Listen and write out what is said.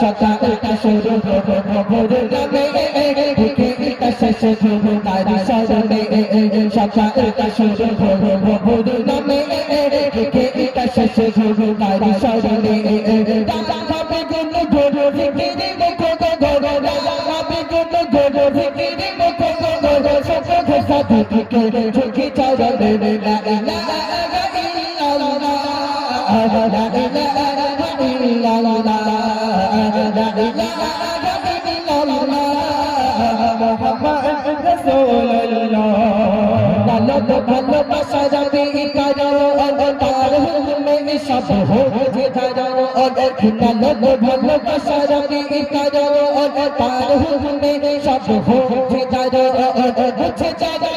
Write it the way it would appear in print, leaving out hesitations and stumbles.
সকালটা শুরু ভোর নামে বুকে এটা শেষ হলো তারি স্মরণে সকালটা শুরু ভোর নামে বুকে এটা শেষ হলো তারি স্মরণে রাখাবে গুণ ঘোর ফিকিরে মুখ ঘোর রাখাবে গুণ ঘোর ফিকিরে মুখ ঘোর সব ঘোষা থেকে ঝুঁকি চরণে লা ইলাহা ইল্লাল্লাহ লা ইলাহা ইল্লাল্লাহ লা ইলাহা ইল্লাল্লাহ মুহাম্মদ রাসূলুল্লাহ লালো ভালোবাসা যাবে কারো তার হুকুমে সব হয়ে ধারো লালো ভালোবাসা যাবে কারো তার হুকুমে সব হয়ে ধারো বুঝে যাবে